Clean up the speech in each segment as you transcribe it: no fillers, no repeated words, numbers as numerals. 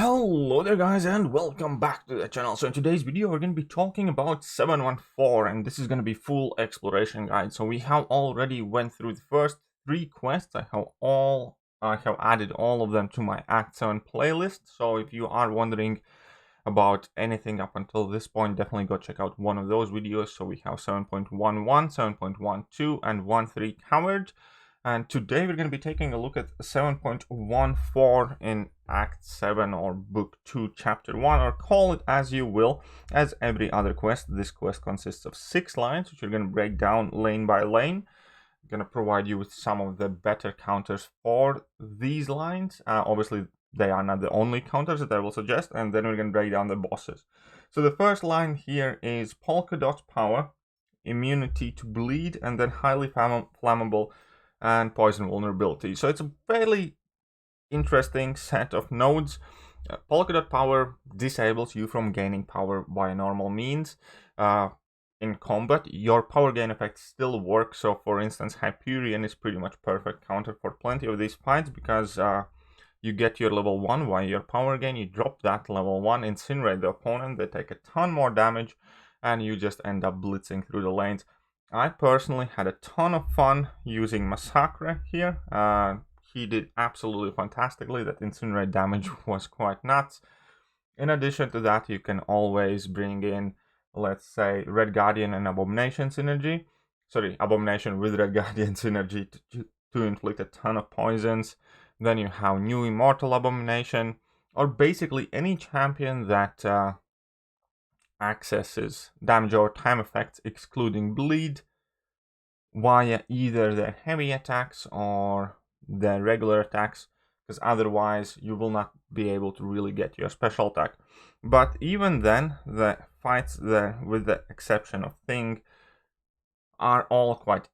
Hello there guys and welcome back to the channel. So in today's video we're going to be talking about 714 and this is going to be full exploration guide. So we have already went through the first 3 quests. I have added all of them to my Act 7 playlist. So if you are wondering about anything up until this point, definitely go check out one of those videos. So we have 7.11, 7.12 and 1.3 covered. And today we're going to be taking a look at 7.14 in Act 7 or Book 2, Chapter 1, or call it as you will. As every other quest, this quest consists of 6 lines, which we're going to break down lane by lane. I'm going to provide you with some of the better counters for these lines. Obviously, they are not the only counters that I will suggest, and then we're going to break down the bosses. So the first line here is Polka Dot Power, Immunity to Bleed, and then Highly Flammable and Poison Vulnerability. So it's a fairly interesting set of nodes. Polka Dot Power disables you from gaining power by normal means. In combat, your power gain effects still work. So for instance, Hyperion is pretty much perfect counter for plenty of these fights because you get your level 1 via your power gain, you drop that level 1, incinerate the opponent, they take a ton more damage, and you just end up blitzing through the lanes. I personally had a ton of fun using Massacre here. He did absolutely fantastically. That incinerate damage was quite nuts. In addition to that, you can always bring in, let's say, Red Guardian and Abomination synergy. Sorry, Abomination with Red Guardian synergy to inflict a ton of poisons. Then you have New Immortal Abomination, or basically any champion that accesses damage over time effects excluding bleed via either their heavy attacks or their regular attacks, because otherwise you will not be able to really get your special attack. But even then, the fights there, with the exception of Thing, are all quite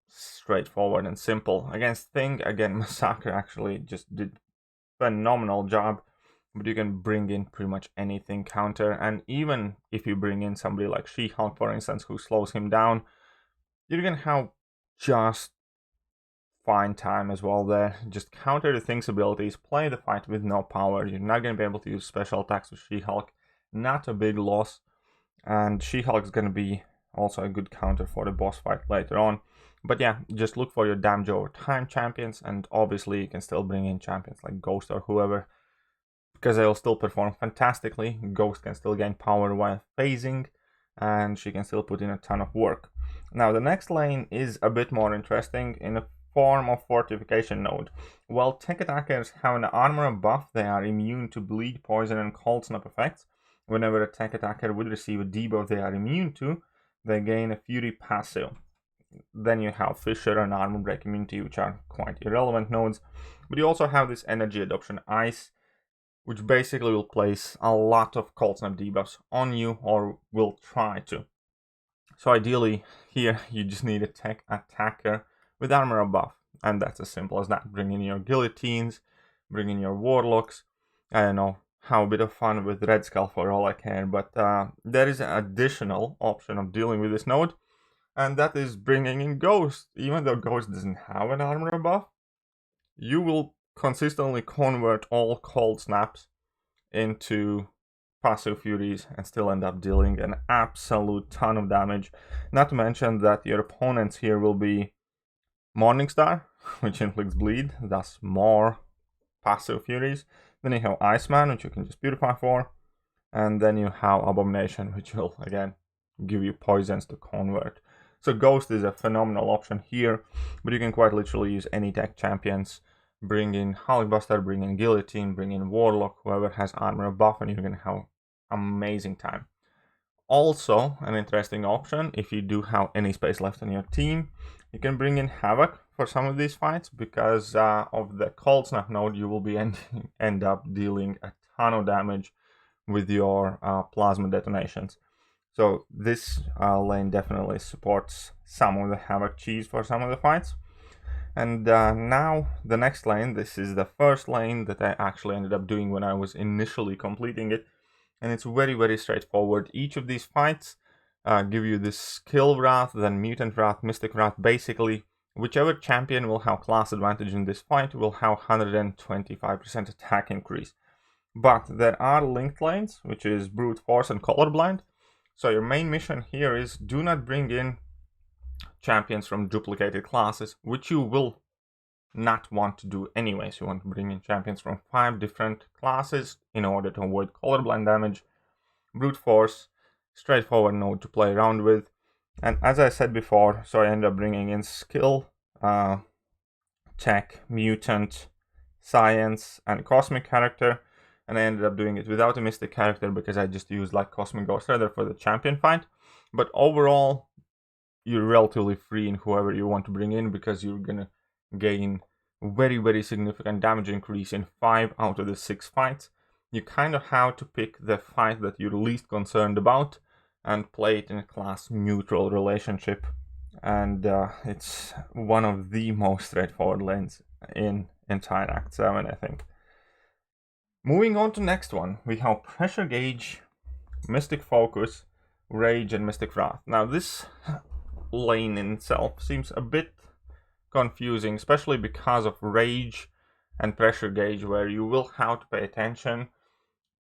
straightforward and simple. Against Thing, again, Massacre actually just did a phenomenal job. But you can bring in pretty much anything counter, and even if you bring in somebody like She-Hulk, for instance, who slows him down, you're gonna have just fine time as well there. Just counter the Thing's abilities, play the fight with no power. You're not gonna be able to use special attacks with She-Hulk. Not a big loss, and She-Hulk is gonna be also a good counter for the boss fight later on. But yeah, just look for your damage over time champions, and obviously you can still bring in champions like Ghost or whoever, because they'll still perform fantastically. Ghost can still gain power while phasing, and she can still put in a ton of work. Now the next lane is a bit more interesting in a form of Fortification node. While tech attackers have an armor buff, they are immune to bleed, poison, and cold snap effects. Whenever a tech attacker would receive a debuff they are immune to, they gain a Fury passive. Then you have Fissure and Armor Break immunity, which are quite irrelevant nodes. But you also have this Energy Adoption Ice, which basically will place a lot of cold snap debuffs on you, or will try to. So ideally, here you just need a tech attacker with armor buff, and that's as simple as that. Bring in your guillotines, bring in your warlocks. I don't know, have a bit of fun with Red Skull for all I care, but there is an additional option of dealing with this node, and that is bringing in Ghost. Even though Ghost doesn't have an armor buff, you will consistently convert all cold snaps into passive furies and still end up dealing an absolute ton of damage. Not to mention that your opponents here will be Morningstar, which inflicts bleed, thus more passive furies. Then you have Iceman, which you can just beautify for, and then you have Abomination, which will again give you poisons to convert. So Ghost is a phenomenal option here, but you can quite literally use any tech champions. Bring in Hulkbuster, bring in Guillotine, bring in Warlock, whoever has armor buff, and you're gonna have amazing time. Also, an interesting option, if you do have any space left on your team, you can bring in Havoc for some of these fights, because of the Cold Snap node, you will be end up dealing a ton of damage with your plasma detonations. So this lane definitely supports some of the Havoc cheese for some of the fights. And now the next lane, this is the first lane that I actually ended up doing when I was initially completing it. And it's very, very straightforward. Each of these fights give you this Skill Wrath, then Mutant Wrath, Mystic Wrath. Basically, whichever champion will have class advantage in this fight will have 125% attack increase. But there are linked lanes, which is Brute Force and Colorblind. So your main mission here is do not bring in champions from duplicated classes, which you will not want to do anyways. You want to bring in champions from 5 different classes in order to avoid colorblind damage. Brute Force, straightforward node to play around with. And as I said before, so I ended up bringing in Skill, Tech, Mutant, Science, and Cosmic character. And I ended up doing it without a Mystic character because I just used like Cosmic Ghost Rider for the champion fight. But overall, you're relatively free in whoever you want to bring in because you're gonna gain very, very significant damage increase in 5 out of the 6 fights. You kind of have to pick the fight that you're least concerned about and play it in a class neutral relationship. And it's one of the most straightforward lanes in entire Act 7, I think. Moving on to next one, we have Pressure Gauge, Mystic Focus, Rage, and Mystic Wrath. Now this lane in itself seems a bit confusing, especially because of Rage and Pressure Gauge, where you will have to pay attention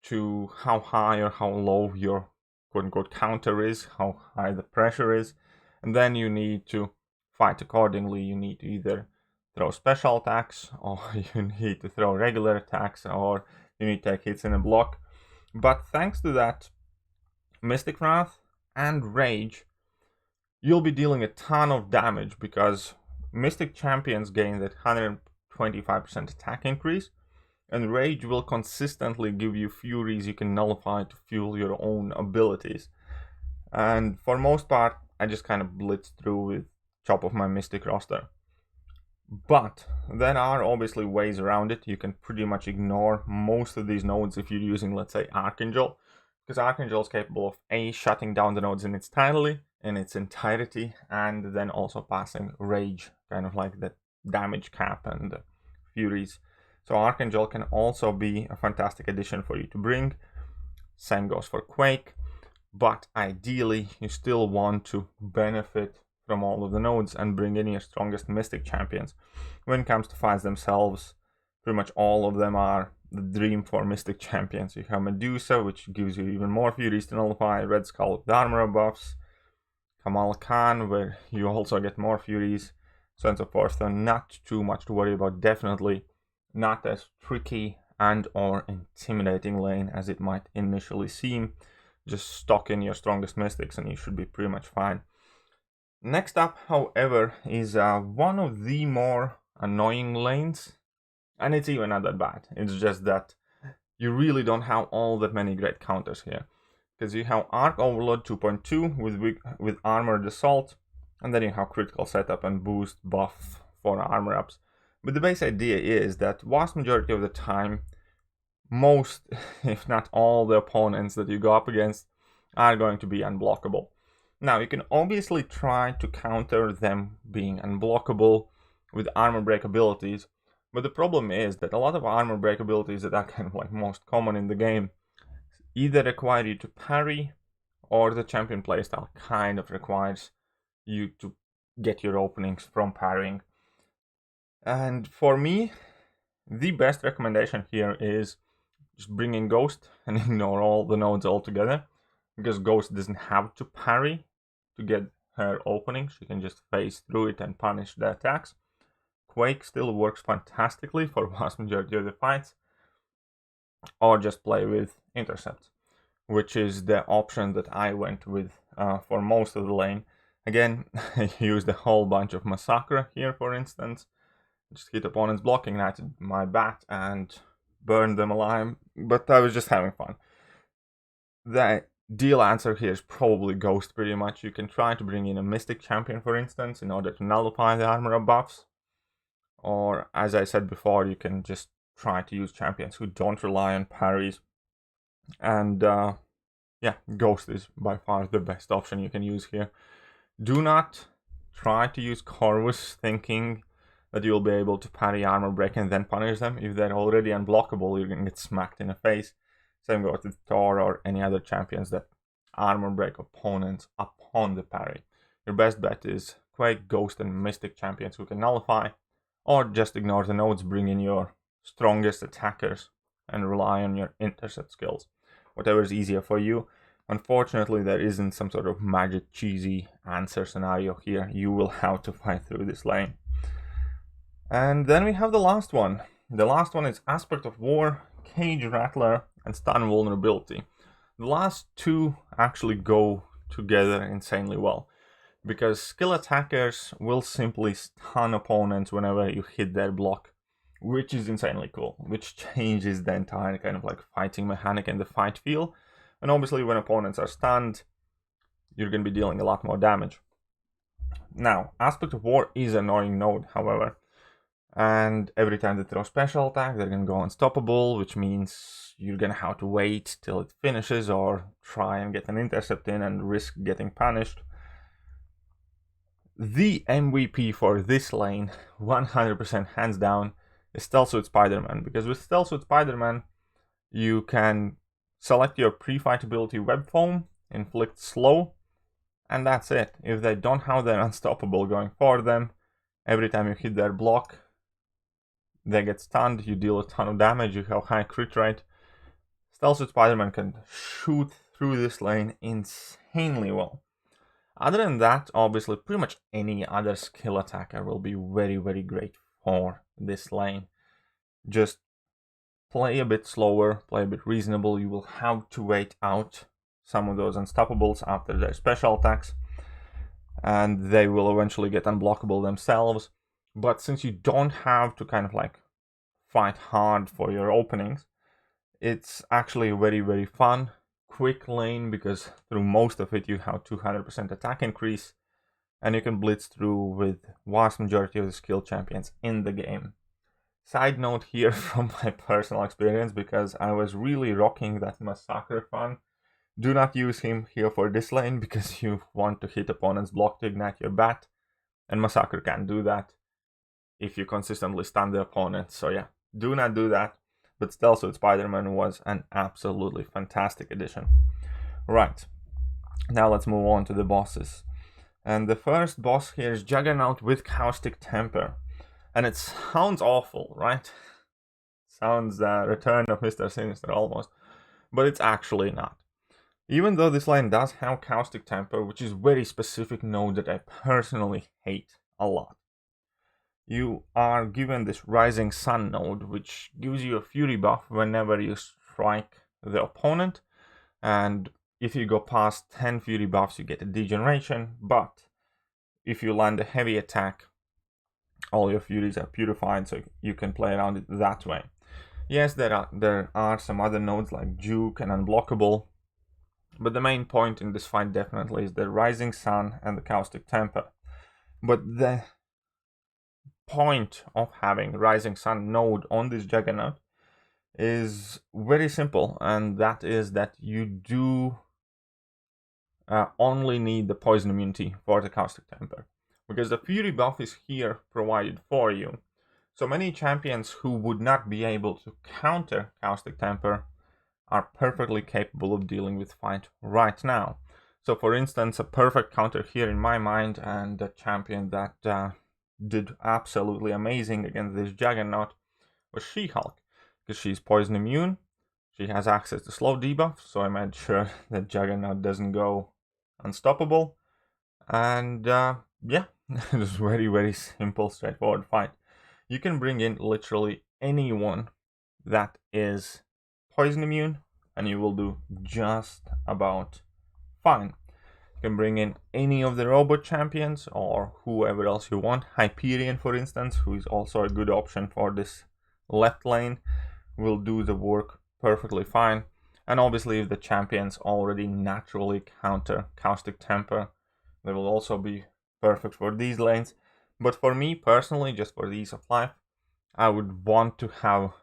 to how high or how low your quote-unquote counter is, how high the pressure is, and then you need to fight accordingly. You need to either throw special attacks, or you need to throw regular attacks, or you need to take hits in a block. But thanks to that Mystic Wrath and Rage, you'll be dealing a ton of damage because Mystic champions gain that 125% attack increase, and Rage will consistently give you Furies you can nullify to fuel your own abilities. And for most part, I just kind of blitz through with top of my Mystic roster. But there are obviously ways around it. You can pretty much ignore most of these nodes if you're using, let's say, Archangel, because Archangel is capable of A, shutting down the nodes in its entirety, and then also passing Rage, kind of like the damage cap and the Furies. So Archangel can also be a fantastic addition for you to bring. Same goes for Quake, but ideally you still want to benefit from all of the nodes and bring in your strongest Mystic champions. When it comes to fights themselves, pretty much all of them are the dream for Mystic champions. You have Medusa, which gives you even more Furies to nullify, Red Skull with armor buffs, Kamal Khan, where you also get more Furies, so on and so forth. So not too much to worry about. Definitely not as tricky and or intimidating lane as it might initially seem. Just stock in your strongest Mystics and you should be pretty much fine. Next up, however, is one of the more annoying lanes, and it's even not that bad. It's just that you really don't have all that many great counters here, because you have Arc Overload 2.2 with Armored Assault, and then you have Critical Setup and Boost buff for armor ups. But the base idea is that vast majority of the time, most, if not all, the opponents that you go up against are going to be unblockable. Now, you can obviously try to counter them being unblockable with armor break abilities, but the problem is that a lot of armor break abilities that are kind of like most common in the game either require you to parry, or the champion playstyle kind of requires you to get your openings from parrying. And for me, the best recommendation here is just bring in Ghost and ignore all the nodes altogether, because Ghost doesn't have to parry to get her opening. She can just phase through it and punish the attacks. Quake still works fantastically for vast majority of the fights, or just play with Intercept, which is the option that I went with for most of the lane. Again, I used a whole bunch of Massacre here, for instance. Just hit opponents blocking, ignited my bat, and burned them alive, but I was just having fun. The deal answer here is probably Ghost pretty much. You can try to bring in a Mystic champion, for instance, in order to nullify the armor buffs. Or, as I said before, you can just try to use champions who don't rely on parries. And yeah, Ghost is by far the best option you can use here. Do not try to use Corvus thinking that you'll be able to parry armor break and then punish them. If they're already unblockable, you're going to get smacked in the face. Same goes with Thor or any other champions that armor break opponents upon the parry. Your best bet is Quake, Ghost, and Mystic champions who can nullify, or just ignore the nodes, bring in your strongest attackers and rely on your intercept skills. Whatever is easier for you. Unfortunately, there isn't some sort of magic cheesy answer scenario here. You will have to fight through this lane. And then we have the last one. The last one is Aspect of War, Cage Rattler, and Stun Vulnerability. The last two actually go together insanely well, because skill attackers will simply stun opponents whenever you hit their block, which is insanely cool, which changes the entire kind of like fighting mechanic and the fight feel. And obviously when opponents are stunned, you're going to be dealing a lot more damage. Now, Aspect of War is an annoying node, however, and every time they throw special attack, they're going to go unstoppable, which means you're going to have to wait till it finishes or try and get an intercept in and risk getting punished. The MVP for this lane, 100% hands down, is Stealth Suit Spider-Man, because with Stealth Suit Spider-Man, you can select your pre-fight ability Web Foam, inflict slow, and that's it. If they don't have their unstoppable going for them, every time you hit their block, they get stunned, you deal a ton of damage, you have high crit rate. Stealth Suit Spider-Man can shoot through this lane insanely well. Other than that, obviously, pretty much any other skill attacker will be very, very great for this lane. Just play a bit slower, play a bit reasonable. You will have to wait out some of those unstoppables after their special attacks, and they will eventually get unblockable themselves. But since you don't have to kind of like fight hard for your openings, it's actually very, very fun, quick lane, because through most of it you have 200% attack increase, and you can blitz through with vast majority of the skill champions in the game. Side note here from my personal experience, because I was really rocking that Massacre fan. Do not use him here for this lane, because you want to hit opponent's block to ignite your bat, and Massacre can't do that if you consistently stun the opponent. So yeah, do not do that. But Stealth Suit Spider-Man was an absolutely fantastic addition. Right, now let's move on to the bosses. And the first boss here is Juggernaut with Caustic Temper. And it sounds awful, right? Sounds Return of Mr. Sinister almost. But it's actually not. Even though this line does have Caustic Temper, which is a very specific node that I personally hate a lot, you are given this Rising Sun node, which gives you a Fury buff whenever you strike the opponent. And if you go past 10 Fury buffs, you get a degeneration. But if you land a heavy attack, all your Furies are purified, so you can play around it that way. Yes, there are some other nodes like Juke and Unblockable, but the main point in this fight definitely is the Rising Sun and the Caustic Temper. But the point of having Rising Sun node on this Juggernaut is very simple, and that is that you do only need the poison immunity for the Caustic Temper, because the Fury buff is here provided for you. So many champions who would not be able to counter Caustic Temper are perfectly capable of dealing with fight right now. So for instance, a perfect counter here in my mind, and a champion that did absolutely amazing against this Juggernaut was She-Hulk, because she's poison immune, she has access to slow debuff, so I made sure that Juggernaut doesn't go unstoppable, and yeah, it was very, very simple, straightforward fight. You can bring in literally anyone that is poison immune, and you will do just about fine. You can bring in any of the robot champions or whoever else you want. Hyperion, for instance, who is also a good option for this left lane, will do the work perfectly fine. And obviously, if the champions already naturally counter Caustic Temper, they will also be perfect for these lanes. But for me personally, just for the ease of life, I would want to have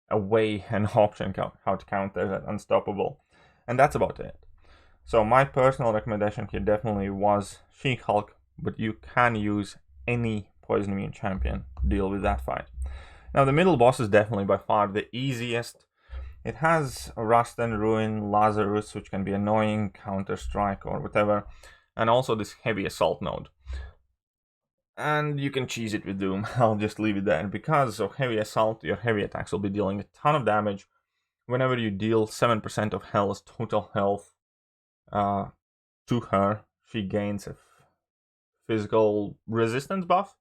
a way, an option how to counter that unstoppable. And that's about it. So my personal recommendation here definitely was She-Hulk, but you can use any poison immune champion to deal with that fight. Now the middle boss is definitely by far the easiest. It has Rust and Ruin, Lazarus, which can be annoying, Counter Strike or whatever, and also this heavy assault node. And you can cheese it with Doom. I'll just leave it there. Because of heavy assault, your heavy attacks will be dealing a ton of damage. Whenever you deal 7% of health, total health, to her, she gains a physical resistance buff.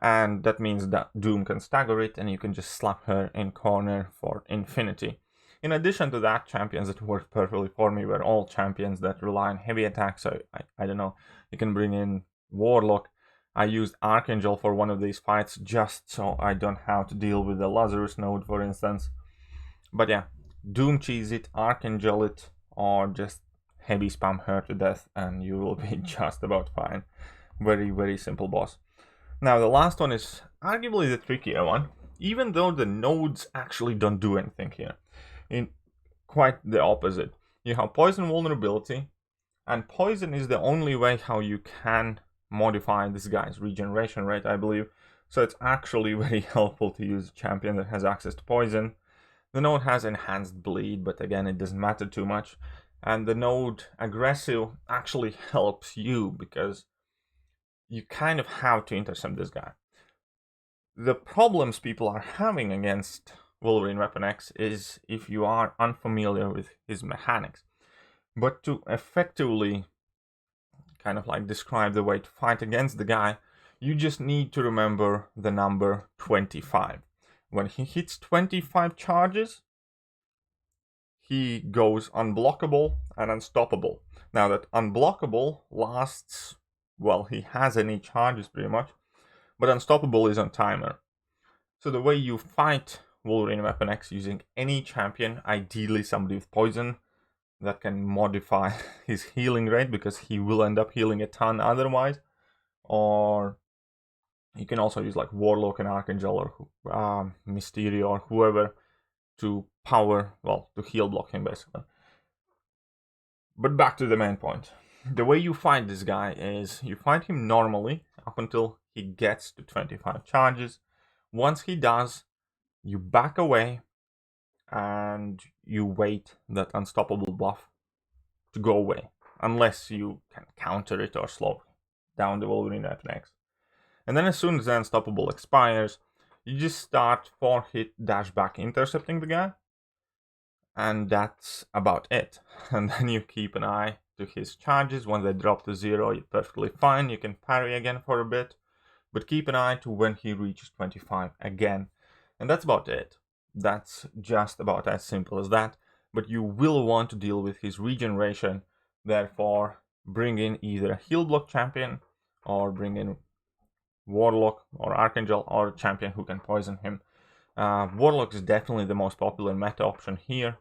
And that means that Doom can stagger it, and you can just slap her in corner for infinity. In addition to that, champions that worked perfectly for me were all champions that rely on heavy attacks. So I don't know, you can bring in Warlock. I used Archangel for one of these fights just so I don't have to deal with the Lazarus node, for instance. But yeah, Doom cheese it, Archangel it, or just heavy spam her to death and you will be just about fine. Very, very simple boss. Now the last one is arguably the trickier one, even though the nodes actually don't do anything here. In quite the opposite. You have poison vulnerability, and poison is the only way how you can modify this guy's regeneration rate, I believe. So it's actually very helpful to use a champion that has access to poison. The node has enhanced bleed, but again it doesn't matter too much. And the node aggressive actually helps you because you kind of have to intercept this guy. The problems people are having against Wolverine Weapon X is if you are unfamiliar with his mechanics. But to effectively kind of like describe the way to fight against the guy, you just need to remember the number 25. When he hits 25 charges, he goes unblockable and unstoppable. Now that unblockable lasts, well, he has any charges pretty much, but unstoppable is on timer. So the way you fight Wolverine Weapon X using any champion, ideally somebody with poison, that can modify his healing rate because he will end up healing a ton otherwise. Or you can also use like Warlock and Archangel or Mysterio or whoever to to heal block him basically. But back to the main point. The way you fight this guy is you fight him normally up until he gets to 25 charges. Once he does, you back away and you wait that unstoppable buff to go away, unless you can counter it or slow down the Wolverine Weapon X. And then as soon as the unstoppable expires, you just start 4-hit dash back intercepting the guy, and that's about it. And then you keep an eye to his charges. When they drop to 0, you're perfectly fine. You can parry again for a bit, but keep an eye to when he reaches 25 again. And that's about it. That's just about as simple as that. But you will want to deal with his regeneration. Therefore, bring in either a heal block champion or bring in Warlock or Archangel or a champion who can poison him. Warlock is definitely the most popular meta option here.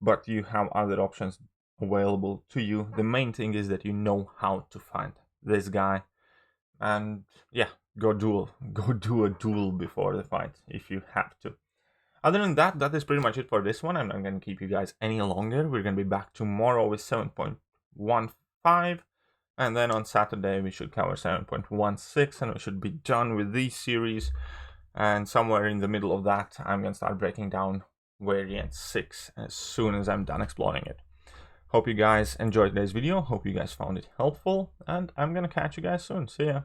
But you have other options available to you. The main thing is that you know how to find this guy. And yeah, go do a duel before the fight if you have to. Other than that, that is pretty much it for this one. I'm not going to keep you guys any longer. We're going to be back tomorrow with 7.15. And then on Saturday, we should cover 7.16. And we should be done with this series. And somewhere in the middle of that, I'm going to start breaking down Variant 6 as soon as I'm done exploring it. Hope you guys enjoyed today's video. Hope you guys found it helpful. And I'm going to catch you guys soon. See ya.